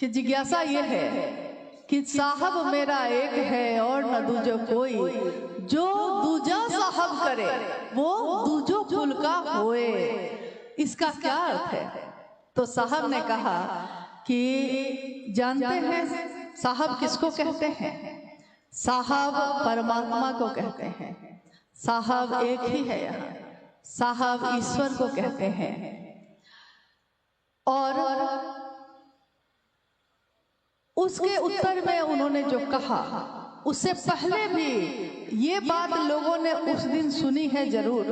कि जिज्ञासा ये है कि साहब मेरा एक है और न दूजो कोई, जो दूजा साहब करे वो दूजो कुल का होए। इसका क्या अर्थ है? तो साहब ने कहा कि जानते हैं साहब किसको कहते हैं? साहब परमात्मा को कहते हैं। साहब एक ही है यहाँ, साहब ईश्वर को कहते हैं। और उसके उत्तर में उन्होंने जो कहा, उससे पहले भी ये बात लोगों ने उस दिन सुनी है जरूर,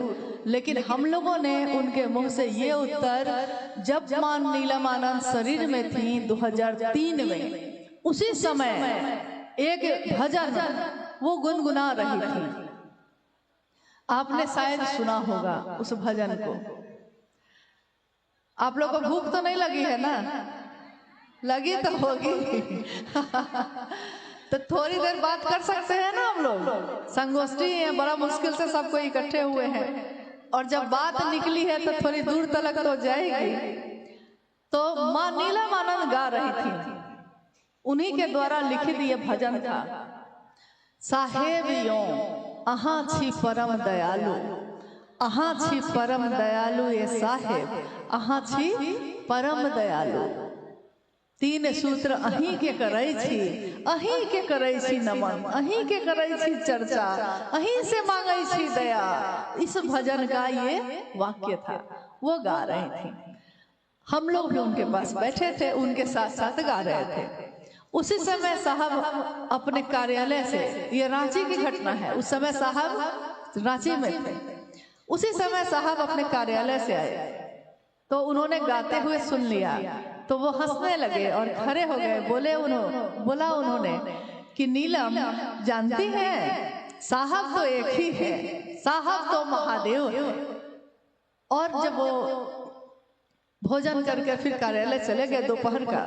लेकिन हम लोगों ने उनके मुंह से ये उत्तर जब मां नीलमानंद शरीर में थी 2003 में, उसी समय एक भजन वो गुनगुना रही थी। आपने शायद सुना होगा उस भजन को। आप लोग को भूख तो नहीं लगी है ना? लगी तो होगी। तो थोड़ी देर बात कर सकते हैं ना हम लोग? संगोष्ठी है, बड़ा मुश्किल से सबको इकट्ठे हुए हैं, और जब बात निकली है तो थोड़ी दूर तक तो जाएगी। तो मां नीलमानंद गा रही थी, उन्हीं के द्वारा लिखित ये भजन था। साहेब यों अहाँ छी परम दयालु, अहाँ छी परम दयालु ये साहेब, अहाँ छी परम दयालु। तीन सूत्र अहीं के करई छी, अहीं के करई छी नमन, अहीं के करई छी चर्चा, अहीं से मांगई छी दया। इस भजन का ये वाक्य था, वो गा रही थी। हम लोग भी उनके पास बैठे थे, उनके साथ साथ गा रहे थे। उसी समय साहब अपने कार्यालय से, ये रांची की घटना है, उस समय साहब रांची में थे। उसी समय साहब अपने कार्यालय से आए तो उन्होंने गाते हुए सुन लिया, तो वो हंसने लगे और खड़े हो गए। बोला उन्होंने कि नीलम जानती है साहब तो एक ही है, साहब तो महादेव है। और जब वो भोजन करके फिर कार्यालय चले गए दोपहर का,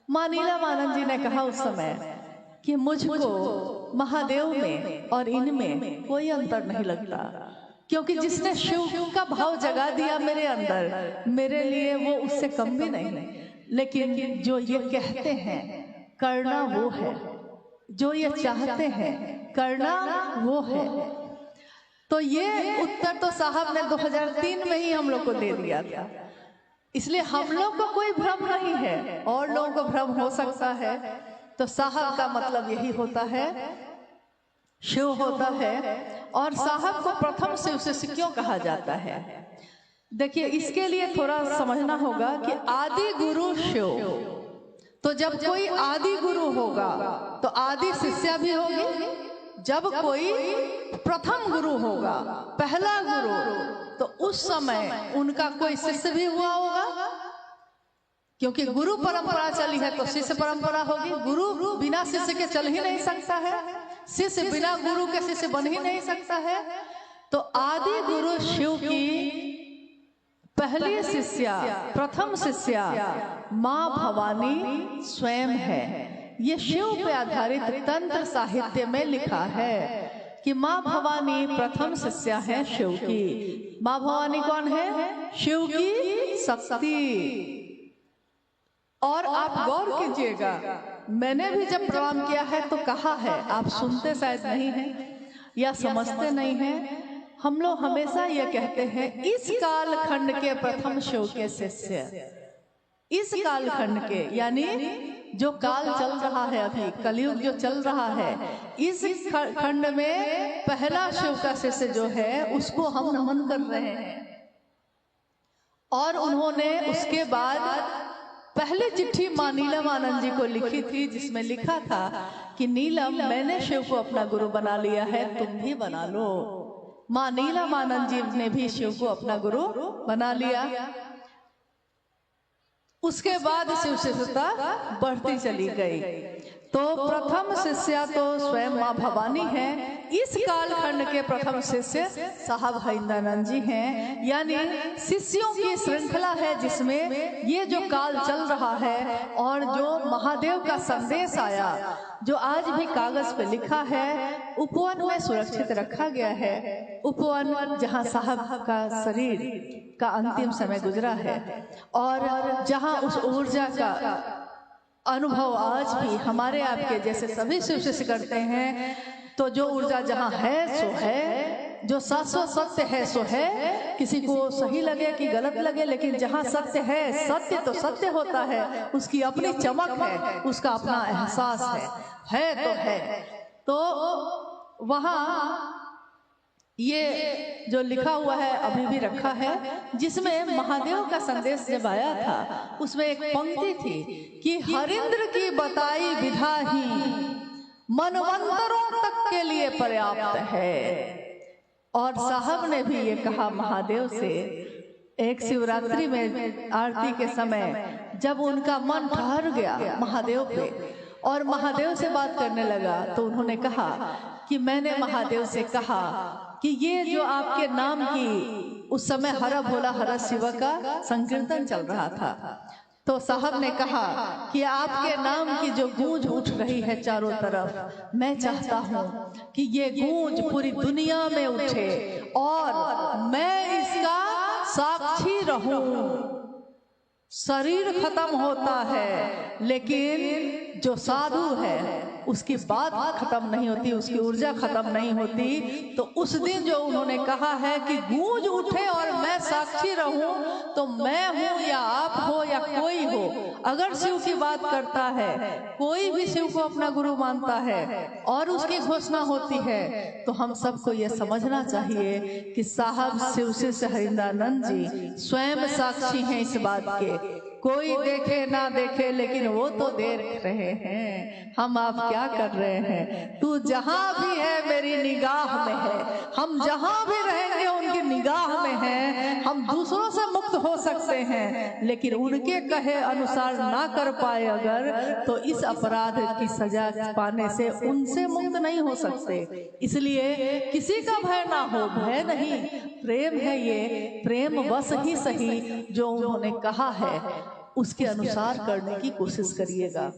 मां नीलमानंद जी ने कहा उस समय कि मुझको महादेव में और इनमें कोई अंतर नहीं लगता, क्योंकि जिसने शिव का भाव जगा दिया मेरे अंदर, मेरे लिए वो उससे कम भी नहीं। लेकिन जो ये कहते हैं करना वो है, जो ये चाहते हैं करना वो है। तो ये उत्तर तो साहब ने 2003 में ही हम लोग को दे दिया था। इसलिए हम लोग को कोई भ्रम नहीं है, और लोगों को भ्रम हो सकता है। तो साहब का मतलब यही होता है, शिव होता है। और साहब को प्रथम शिव से क्यों कहा जाता है? देखिए, इसके लिए थोड़ा समझना होगा कि आदि गुरु शिव। तो जब कोई आदि गुरु होगा तो आदि शिष्या भी होगी। जब कोई प्रथम गुरु होगा, पहला गुरु, तो उस समय उनका कोई शिष्य भी हुआ होगा, क्योंकि गुरु परंपरा चली है तो शिष्य परंपरा होगी। गुरु बिना शिष्य के चल ही नहीं सकता है, शिष्य बिना गुरु के शिष्य बन ही नहीं सकता है। तो आदि गुरु शिव की पहली शिष्या, प्रथम शिष्या मां भवानी स्वयं है। ये शिव पे आधारित तंत्र साहित्य में लिखा है कि मां भवानी प्रथम शिष्या है शिव की। मां भवानी कौन है? शिव की शक्ति। और आप गौर कीजिएगा, मैंने भी जब प्रणाम किया है तो कहा है, आप सुनते शायद नहीं हैं या समझते नहीं हैं। हम लोग हमेशा ये कहते हैं इस कालखंड के प्रथम शिव के शिष्य। इस कालखंड के यानी जो काल चल रहा है, अभी कलयुग जो चल रहा है, इस खंड में पहला शिव का शिष्य जो है उसको हम नमन कर रहे हैं। और उन्होंने उसके बाद पहले चिट्ठी मां नीलमानंद जी को लिखी थी, जिसमें लिखा था कि नीलम, मैंने शिव को अपना गुरु बना लिया है, तुम भी बना लो। मां नीलमानंद जी ने भी शिव को अपना गुरु बना लिया। उसके बाद शिव शिष्यता बढ़ती चली गई। तो प्रथम शिष्या तो स्वयं मां भवानी है। इस कालखंड के प्रथम शिष्य साहब हरिंद्रानंद जी हैं। यानी शिष्यों की श्रृंखला है जिसमें ये जो काल चल रहा है और जो महादेव का संदेश आया, जो आज भी कागज पे लिखा है, उपवन में सुरक्षित रखा गया है। उपवन जहाँ साहब का शरीर का अंतिम समय गुजरा है और जहाँ उस ऊर्जा का अनुभव आज भी हमारे आपके जैसे सभी शिव शिष्य करते हैं। तो जो ऊर्जा जहाँ है सो है, जो शाश्वत सत्य है सो है, किसी को सही लगे कि गलत लगे, लेकिन जहाँ सत्य है, सत्य तो सत्य होता है, उसकी अपनी चमक है, उसका अपना एहसास है तो है। तो वहाँ ये जो लिखा हुआ है अभी भी रखा है, जिसमें महादेव का संदेश जब आया था उसमें एक पंक्ति थी कि हरिंद्र की बताई विधा ही मनवंतरों तक के लिए पर्याप्त है। और साहब ने भी ये कहा महादेव से, एक शिवरात्रि में आरती के समय जब उनका मन ठहर गया महादेव पे और महादेव से बात करने लगा, तो उन्होंने कहा कि मैंने महादेव से कहा कि ये जो आपके नाम की, उस समय हर भोला हर शिव का संकीर्तन चल रहा था, तो साहब ने कहा कि आपके नाम की जो गूंज उठ रही है चारों तरफ, मैं चाहता हूँ कि ये गूंज पूरी दुनिया में उठे और मैं इसका साक्षी रहूं। शरीर खत्म होता है, लेकिन जो साधु है उसकी बात खत्म नहीं होती, उसकी ऊर्जा खत्म नहीं होती। तो उस दिन जो उन्होंने कहा है कि गूंज उठे और मैं साक्षी रहूं, तो मैं हूं या आप हो या कोई हो, अगर शिव की बात करता है, कोई भी शिव को अपना गुरु मानता है और उसकी घोषणा होती है, तो हम सबको ये समझना चाहिए कि साहब शिव शिष्य हरिंद्रानंद जी स्वयं साक्षी हैं इस बात के। कोई देखे ना देखे, लेकिन वो तो देख रहे हैं हम आप क्या कर रहे हैं। तू जहां भी है मेरी निगाह में है, हम जहां भी रहेंगे उनकी निगाह में है। हम दूसरों से मुक्त हो सकते हैं, लेकिन उनके कहे अनुसार ना कर पाए अगर, तो इस अपराध की सजा पाने से उनसे मुक्त नहीं हो सकते। इसलिए किसी का भय ना हो, भय नहीं, प्रेम है, ये प्रेम वश ही सही जो उन्होंने कहा है उसके अनुसार करने की कोशिश करिएगा।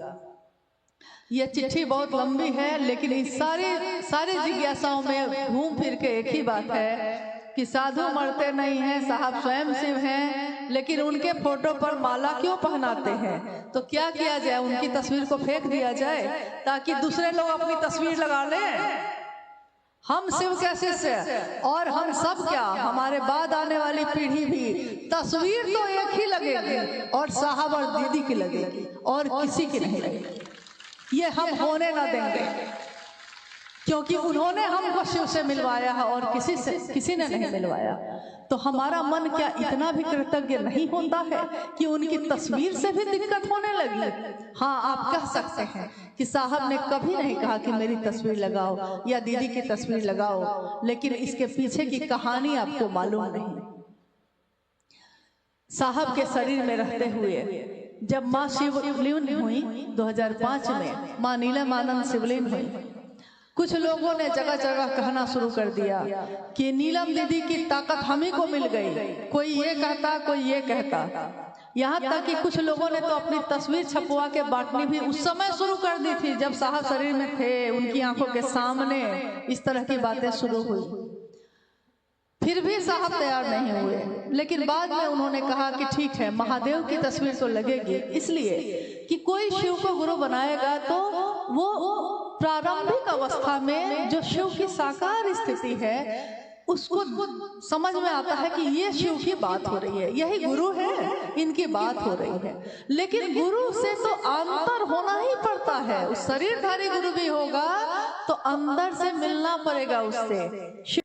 यह चिट्ठी बहुत लंबी है, लेकिन इस सारी जिज्ञासाओं में घूम फिर के एक ही बात है कि साधु मरते नहीं हैं, साहब स्वयं शिव हैं, लेकिन उनके फोटो पर माला क्यों पहनाते हैं। तो क्या किया जाए, उनकी तस्वीर को फेंक दिया जाए ताकि दूसरे लोग अपनी तस्वीर लगा लें। हम शिव के शिष्य और हम सब क्या, हमारे बाद आने वाली पीढ़ी भी तस्वीर तो एक ही लगेगी और साहब और दीदी की लगेगी और किसी की नहीं लगेगी। ये हम होने ना देंगे, क्योंकि उन्होंने हमको शिव से मिलवाया है और किसी ने नहीं मिलवाया। तो हमारा मन क्या इतना भी कृतज्ञ नहीं होता है कि उनकी तस्वीर से भी दिक्कत होने लगी। हाँ, आप कह सकते हैं कि साहब ने कभी नहीं कहा कि मेरी तस्वीर लगाओ या दीदी की तस्वीर लगाओ, लेकिन इसके पीछे की कहानी आपको मालूम नहीं। साहब के शरीर में रहते हुए जब माँ शिवलीन हुई 2005 में, माँ नीलमानंद शिवलीन हुई, कुछ लोगों ने जगह जगह कहना शुरू कर दिया कि नीलम दीदी की ताकत हम ही को मिल गई। कोई ये कहता, कोई ये कहता, यहाँ तक कि कुछ लोगों ने तो अपनी तस्वीर छपवा के बांटनी भी उस समय शुरू कर दी थी जब साहब शरीर में थे, उनकी आंखों के सामने इस तरह की बातें शुरू हुई। फिर भी साहब तैयार नहीं हुए, लेकिन बाद में उन्होंने कहा कि ठीक है, महादेव की तस्वीर तो लगेगी, इसलिए कि कोई शिव को गुरु बनाएगा तो वो प्रारंभिक अवस्था में जो शिव की साकार स्थिति है उसको समझ में आता है कि ये शिव की बात हो रही है, यही गुरु है, इनकी बात हो रही है। लेकिन गुरु से तो अंतर होना ही पड़ता है। उस शरीरधारी गुरु भी होगा तो अंदर से मिलना पड़ेगा उससे।